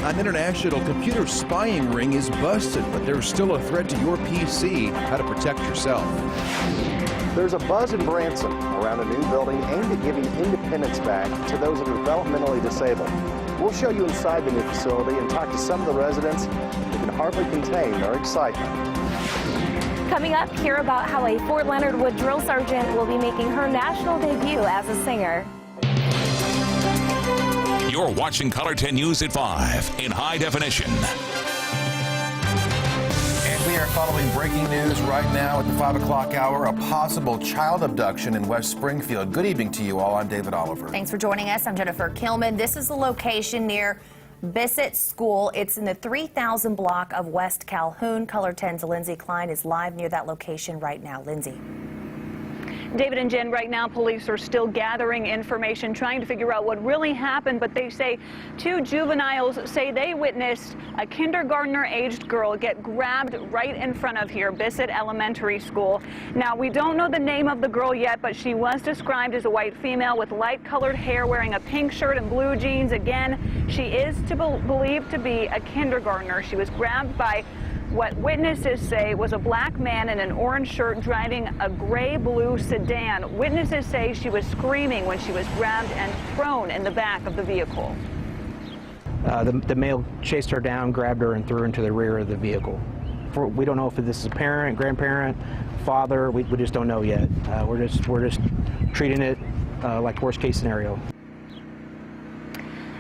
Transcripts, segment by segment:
An international computer spying ring is busted, but there's still a threat to your PC. How to protect yourself. There's a buzz in Branson around a new building aimed at giving independence back to those that are developmentally disabled. We'll show you inside the new facility and talk to some of the residents who can hardly contain their excitement. Coming up, hear about how a Fort Leonard Wood drill sergeant will be making her national debut as a singer. You're watching Color 10 News at 5 in high definition. And we are following breaking news right now at the 5 o'clock hour, a possible child abduction in West Springfield. Good evening to you all. I'm David Oliver. Thanks for joining us. I'm Jennifer Kilman. This is the location near Bissett School. It's in the 3000 block of West Calhoun. Color 10's Lindsay Klein is live near that location right now. Lindsay. David and Jen, right now police are still gathering information, trying to figure out what really happened, but they say two juveniles say they witnessed a kindergartner-aged girl get grabbed right in front of here, Bissett Elementary School. Now, we don't know the name of the girl yet, but she was described as a white female with light-colored hair, wearing a pink shirt and blue jeans. Again, she is believed to be a kindergartner. She was grabbed by what witnesses say was a black man in an orange shirt driving a gray-blue sedan. Witnesses say she was screaming when she was grabbed and thrown in the back of the vehicle. The male chased her down, grabbed her, and threw her into the rear of the vehicle. We don't know if this is a parent, grandparent, father. We just don't know yet. We're just treating it like worst-case scenario.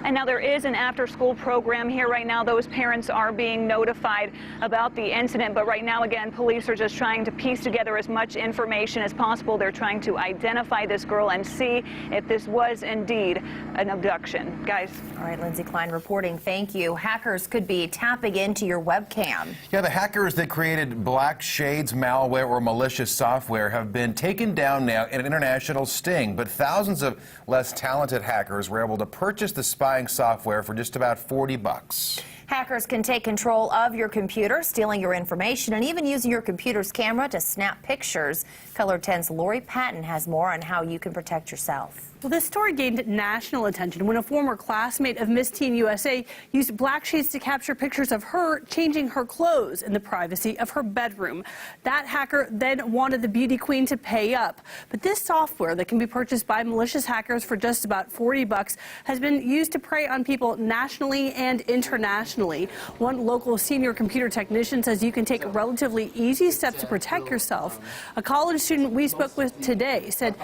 And now there is an after-school program here right now. Those parents are being notified about the incident. But right now, again, police are just trying to piece together as much information as possible. They're trying to identify this girl and see if this was indeed an abduction. Guys. All right, Lindsay Klein reporting. Thank you. Hackers could be tapping into your webcam. Yeah, the hackers that created black shades malware or malicious software have been taken down now in an international sting. But thousands of less talented hackers were able to purchase the spying software for just about $40. Hackers can take control of your computer, stealing your information, and even using your computer's camera to snap pictures. Color 10's Lori Patton has more on how you can protect yourself. Well, this story gained national attention when a former classmate of Miss Teen USA used black shades to capture pictures of her changing her clothes in the privacy of her bedroom. That hacker then wanted the beauty queen to pay up. But this software that can be purchased by malicious hackers for just about $40 has been used to prey on people nationally and internationally. One local senior computer technician says you can take relatively easy steps to protect yourself. A college student we spoke with today said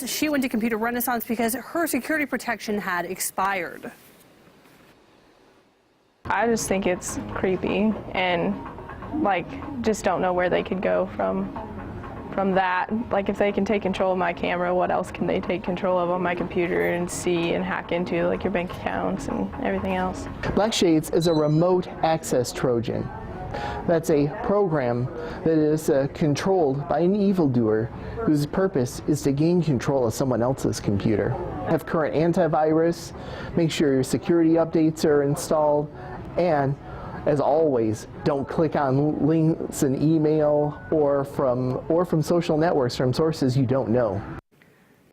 she went to Computer Renaissance because her security protection had expired. I just think it's creepy and just don't know where they could go from that. Like, if they can take control of my camera, what else can they take control of on my computer and see and hack into, like your bank accounts and everything else? Black Shades is a remote access Trojan. That's a program that is controlled by an evildoer whose purpose is to gain control of someone else's computer. Have current antivirus, make sure your security updates are installed, and as always, don't click on links in email or from social networks from sources you don't know.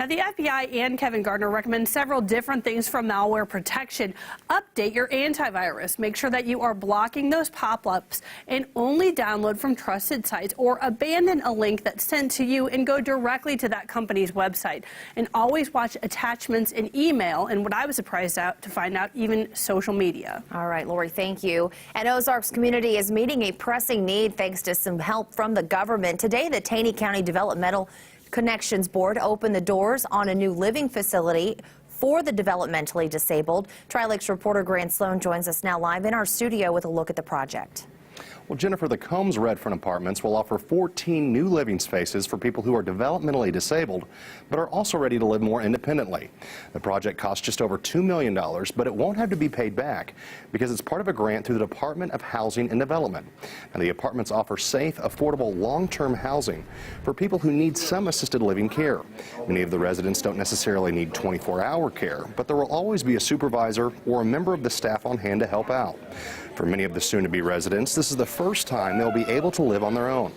Now, the FBI and Kevin Gardner recommend several different things from malware protection. Update your antivirus. Make sure that you are blocking those pop-ups and only download from trusted sites, or abandon a link that's sent to you and go directly to that company's website. And always watch attachments in email, and what I was surprised to find out, even social media. All right, Lori, thank you. And Ozarks community is meeting a pressing need thanks to some help from the government. Today, the Taney County Developmental Connections Board opened the doors on a new living facility for the developmentally disabled. Tri-Lakes reporter Grant Sloan joins us now live in our studio with a look at the project. Well, Jennifer, the Combs Redfern Apartments will offer 14 new living spaces for people who are developmentally disabled, but are also ready to live more independently. The project costs just over $2 million, but it won't have to be paid back because it's part of a grant through the Department of Housing and Development. And the apartments offer safe, affordable, long-term housing for people who need some assisted living care. Many of the residents don't necessarily need 24-hour care, but there will always be a supervisor or a member of the staff on hand to help out. For many of the soon-to-be residents, this is the first time they'll be able to live on their own.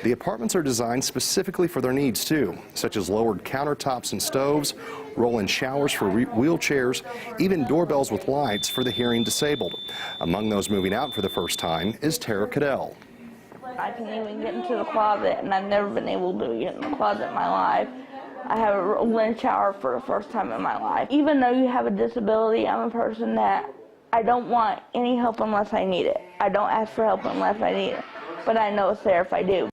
The apartments are designed specifically for their needs, too, such as lowered countertops and stoves, roll-in showers for wheelchairs, even doorbells with lights for the hearing disabled. Among those moving out for the first time is Tara Cadell. I can even get into the closet, and I've never been able to get in the closet in my life. I have a roll-in shower for the first time in my life. Even though you have a disability, I'm a person that I don't want any help unless I need it. I don't ask for help unless I need it, but I know it's there if I do.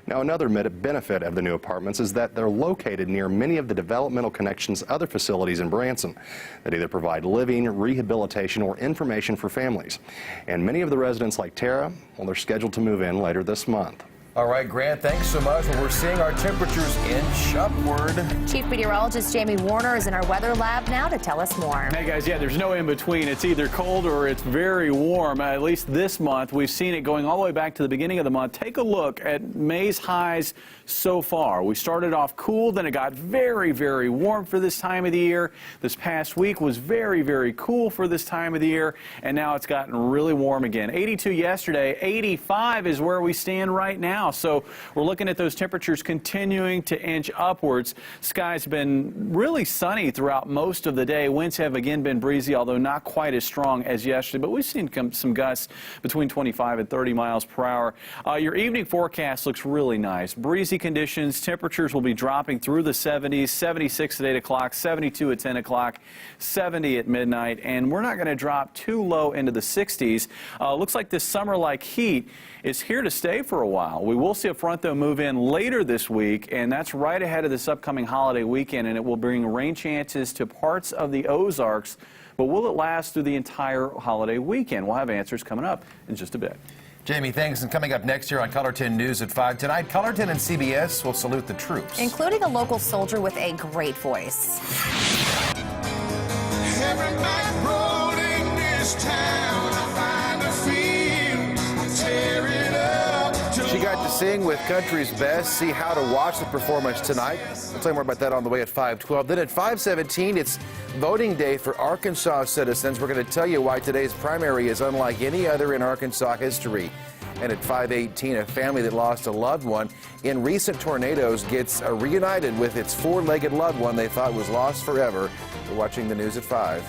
Now, another benefit of the new apartments is that they're located near many of the Developmental Connections' other facilities in Branson that either provide living, rehabilitation, or information for families. And many of the residents like Tara, well, they're scheduled to move in later this month. All right, Grant, thanks so much. Well, we're seeing our temperatures inch upward. Chief Meteorologist Jamie Warner is in our weather lab now to tell us more. Hey, guys, yeah, there's no in between. It's either cold or it's very warm. At least this month, we've seen it going all the way back to the beginning of the month. Take a look at May's highs so far. We started off cool, then it got very, very warm for this time of the year. This past week was very, very cool for this time of the year, and now it's gotten really warm again. 82 yesterday, 85 is where we stand right now. So we're looking at those temperatures continuing to inch upwards. Sky's been really sunny throughout most of the day. Winds have again been breezy, although not quite as strong as yesterday. But we've seen some gusts between 25 and 30 miles per hour. Your evening forecast looks really nice. Breezy conditions. Temperatures will be dropping through the 70s, 76 at 8 o'clock, 72 at 10 o'clock, 70 at midnight. And we're not going to drop too low into the 60s. Looks like this summer-like heat is here to stay for a while. We will see a front, though, move in later this week, and that's right ahead of this upcoming holiday weekend, and it will bring rain chances to parts of the Ozarks. But will it last through the entire holiday weekend? We'll have answers coming up in just a bit. Jamie, thanks. And coming up next year on Color 10 News at 5 tonight, Color 10 and CBS will salute the troops, including a local soldier with a great voice. Every night road in this town, I find a field, tear it up. She got to sing with Country's Best. See how to watch the performance tonight. We'll tell you more about that on the way at 5:12. Then at 5:17, it's voting day for Arkansas citizens. We're going to tell you why today's primary is unlike any other in Arkansas history. And at 5:18, a family that lost a loved one in recent tornadoes gets reunited with its four-legged loved one they thought was lost forever. We're watching the news at 5.